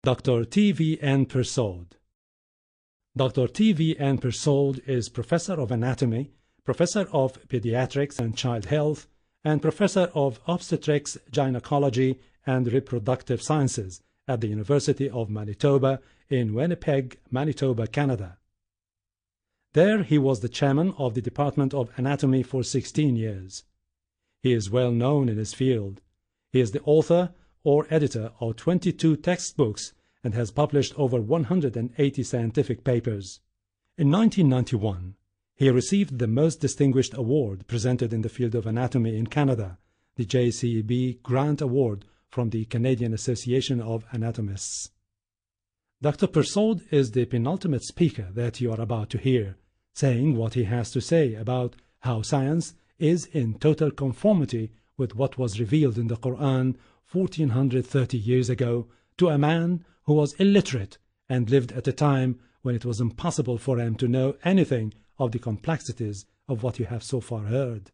Dr. TVN Persuad. Dr. TVN Persuad is Professor of Anatomy, Professor of Pediatrics and Child Health, and Professor of Obstetrics, Gynecology, and Reproductive Sciences at the University of Manitoba in Winnipeg, Manitoba, Canada. There he was the chairman of the Department of Anatomy for 16 years. He is well known in his field. He is the author or editor of 22 textbooks and has published over 180 scientific papers. In 1991, he received the most distinguished award presented in the field of anatomy in Canada, the JCB Grant Award from the Canadian Association of Anatomists. Dr. Persuad is the penultimate speaker that you are about to hear, saying what he has to say about how science is in total conformity with what was revealed in the Qur'an 1430 years ago to a man who was illiterate and lived at a time when it was impossible for him to know anything of the complexities of what you have so far heard.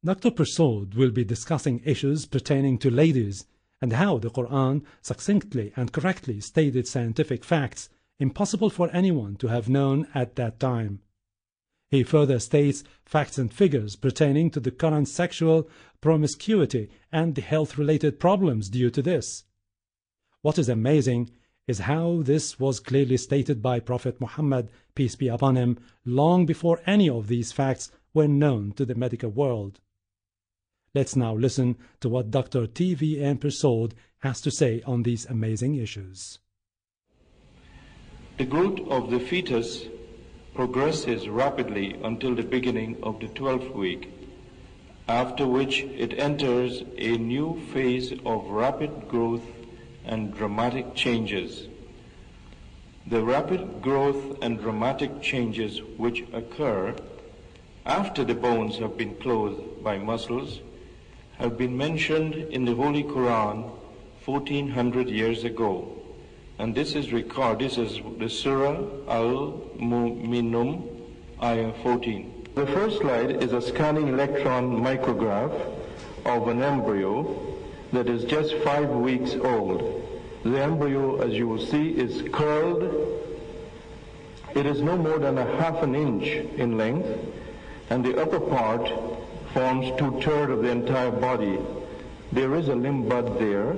Dr. Persuad will be discussing issues pertaining to ladies and how the Qur'an succinctly and correctly stated scientific facts impossible for anyone to have known at that time. He further states facts and figures pertaining to the current sexual promiscuity and the health-related problems due to this. What is amazing is how this was clearly stated by Prophet Muhammad, peace be upon him, long before any of these facts were known to the medical world. Let's now listen to what Dr. TVN Persuad has to say on these amazing issues. The growth of the fetus progresses rapidly until the beginning of the 12th week, after which it enters a new phase of rapid growth and dramatic changes. The rapid growth and dramatic changes which occur after the bones have been clothed by muscles have been mentioned in the Holy Quran 1400 years ago. And this is the Surah Al-Mu'minun, Ayah 14. The first slide is a scanning electron micrograph of an embryo that is just 5 weeks old. The embryo, as you will see, is curled. It is no more than ½ an inch in length, and the upper part forms 2/3 of the entire body. There is a limb bud there,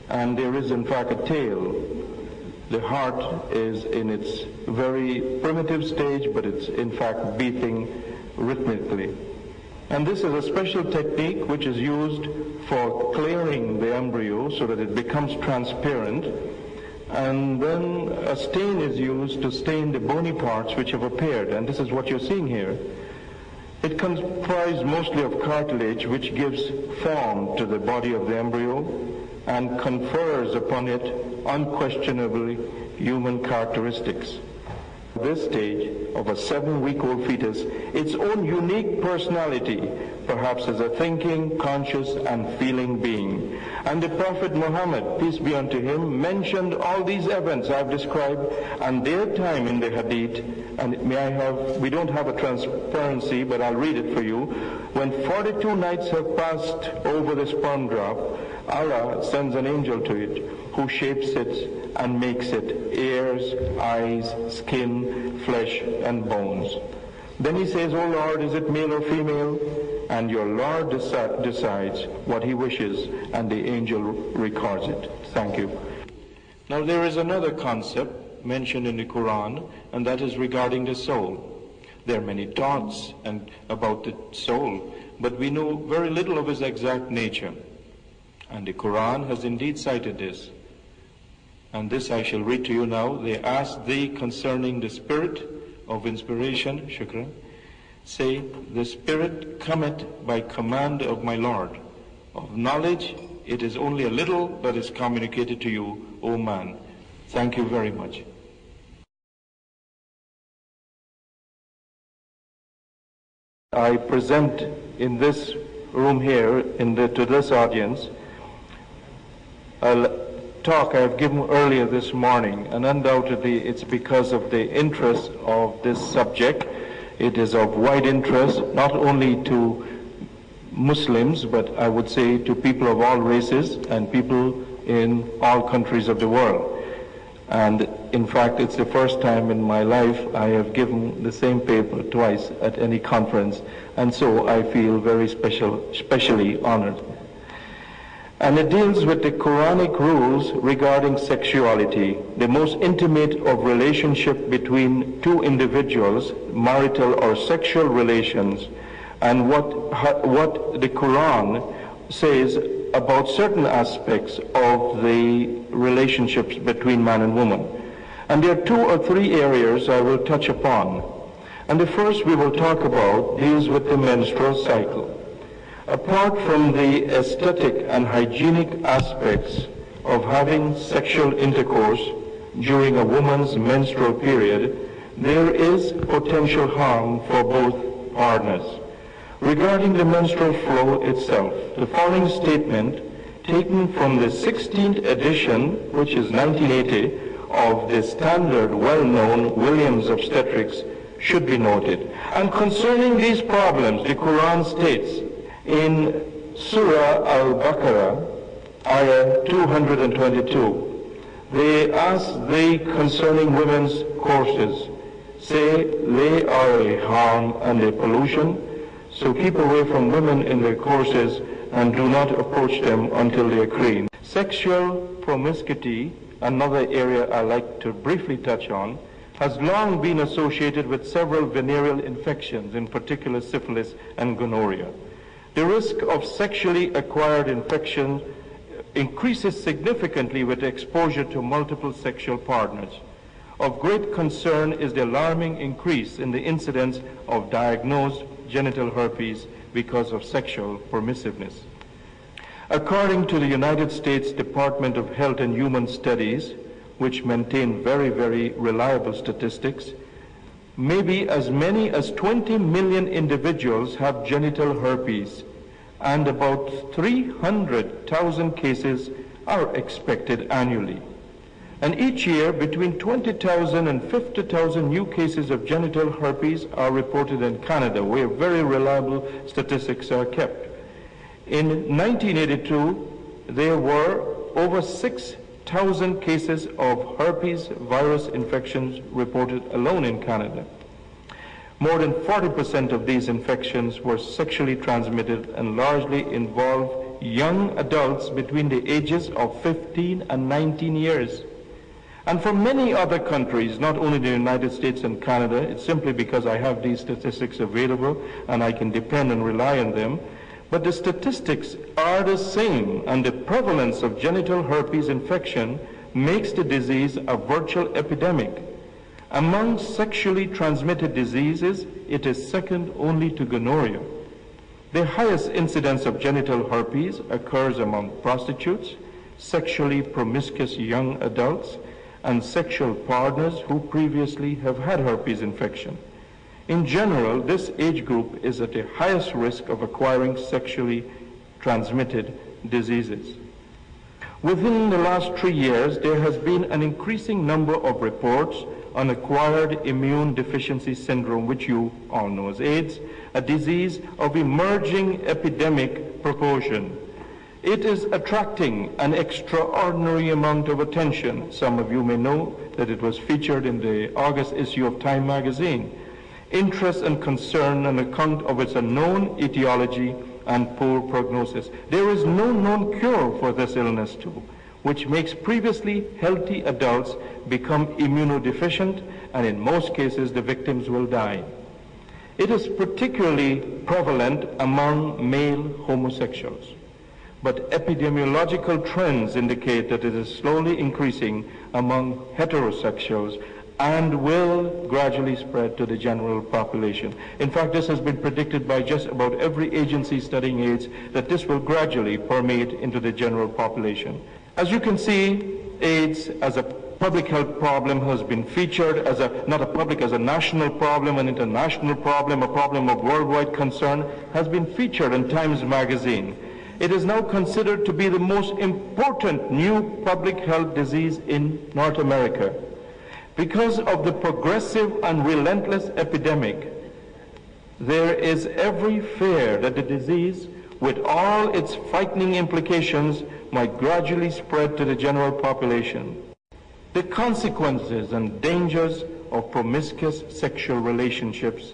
and there is in fact a tail. The heart is in its very primitive stage, but it's in fact beating rhythmically. And this is a special technique which is used for clearing the embryo so that it becomes transparent. And then a stain is used to stain the bony parts which have appeared. And this is what you're seeing here. It comprises mostly of cartilage, which gives form to the body of the embryo and confers upon it unquestionably human characteristics. This stage of a 7-week-old fetus, its own unique personality, perhaps as a thinking, conscious, and feeling being. And the Prophet Muhammad, peace be unto him, mentioned all these events I've described and their time in the Hadith. And we don't have a transparency, but I'll read it for you. When 42 nights have passed over the sperm drop, Allah sends an angel to it, who shapes it and makes it ears, eyes, skin, flesh, and bones. Then he says, "O Lord, is it male or female?" And your Lord decides what he wishes, and the angel records it. Thank you. Now there is another concept mentioned in the Quran, and that is regarding the soul. There are many thoughts about the soul, but we know very little of its exact nature. And the Quran has indeed cited this. And this I shall read to you now. They ask thee concerning the spirit of inspiration, shukran. Say, the spirit cometh by command of my Lord. Of knowledge, it is only a little that is communicated to you, O man. Thank you very much. I present in this room here, to this audience, a talk I've given earlier this morning, and undoubtedly it's because of the interest of this subject. It is of wide interest, not only to Muslims, but I would say to people of all races and people in all countries of the world. And in fact, it's the first time in my life I have given the same paper twice at any conference, and so I feel very especially honored. And it deals with the Quranic rules regarding sexuality, the most intimate of relationship between two individuals, marital or sexual relations, and what the Quran says about certain aspects of the relationships between man and woman. And there are 2 or 3 areas I will touch upon. And the first we will talk about deals with the menstrual cycle. Apart from the aesthetic and hygienic aspects of having sexual intercourse during a woman's menstrual period, there is potential harm for both partners. Regarding the menstrual flow itself, the following statement, taken from the 16th edition, which is 1980, of the standard well-known Williams Obstetrics, should be noted. And concerning these problems, the Quran states in Surah Al-Baqarah, ayah 222, they ask thee concerning women's courses, say they are a harm and a pollution, so keep away from women in their courses and do not approach them until they are clean. Sexual promiscuity, another area I like to briefly touch on, has long been associated with several venereal infections, in particular syphilis and gonorrhea. The risk of sexually acquired infection increases significantly with exposure to multiple sexual partners. Of great concern is the alarming increase in the incidence of diagnosed genital herpes because of sexual permissiveness. According to the United States Department of Health and Human Studies, which maintain very, very reliable statistics, maybe as many as 20 million individuals have genital herpes, and about 300,000 cases are expected annually. And each year, between 20,000 and 50,000 new cases of genital herpes are reported in Canada, where very reliable statistics are kept. In 1982, there were over 6,000 cases of herpes virus infections reported alone in Canada. More than 40% of these infections were sexually transmitted and largely involved young adults between the ages of 15 and 19 years. And for many other countries, not only the United States and Canada, it's simply because I have these statistics available and I can depend and rely on them, but the statistics are the same, and the prevalence of genital herpes infection makes the disease a virtual epidemic. Among sexually transmitted diseases, it is second only to gonorrhea. The highest incidence of genital herpes occurs among prostitutes, sexually promiscuous young adults, and sexual partners who previously have had herpes infection. In general, this age group is at the highest risk of acquiring sexually transmitted diseases. Within the last 3 years, there has been an increasing number of reports on acquired immune deficiency syndrome, which you all know as AIDS, a disease of emerging epidemic proportion. It is attracting an extraordinary amount of attention. Some of you may know that it was featured in the August issue of Time magazine. Interest and concern on account of its unknown etiology and poor prognosis. There is no known cure for this illness too, which makes previously healthy adults become immunodeficient, and in most cases the victims will die. It is particularly prevalent among male homosexuals. But epidemiological trends indicate that it is slowly increasing among heterosexuals and will gradually spread to the general population. In fact, this has been predicted by just about every agency studying AIDS, that this will gradually permeate into the general population. As you can see, AIDS as a public health problem has been featured as a national problem, an international problem, a problem of worldwide concern, has been featured in Times magazine. It is now considered to be the most important new public health disease in North America. Because of the progressive and relentless epidemic, there is every fear that the disease, with all its frightening implications, might gradually spread to the general population. The consequences and dangers of promiscuous sexual relationships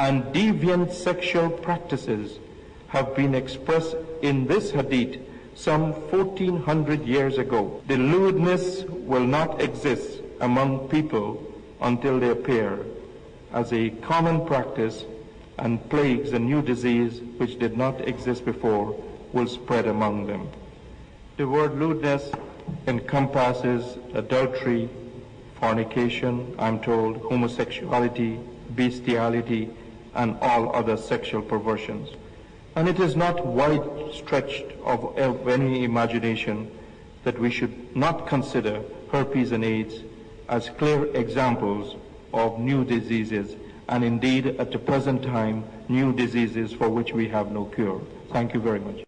and deviant sexual practices have been expressed in this hadith some 1400 years ago. The lewdness will not exist among people until they appear as a common practice, and plagues and new disease which did not exist before will spread among them. The word lewdness encompasses adultery, fornication, I'm told, homosexuality, bestiality, and all other sexual perversions. And it is not wide stretched of any imagination that we should not consider herpes and AIDS as clear examples of new diseases, and indeed at the present time new diseases for which we have no cure. Thank you very much.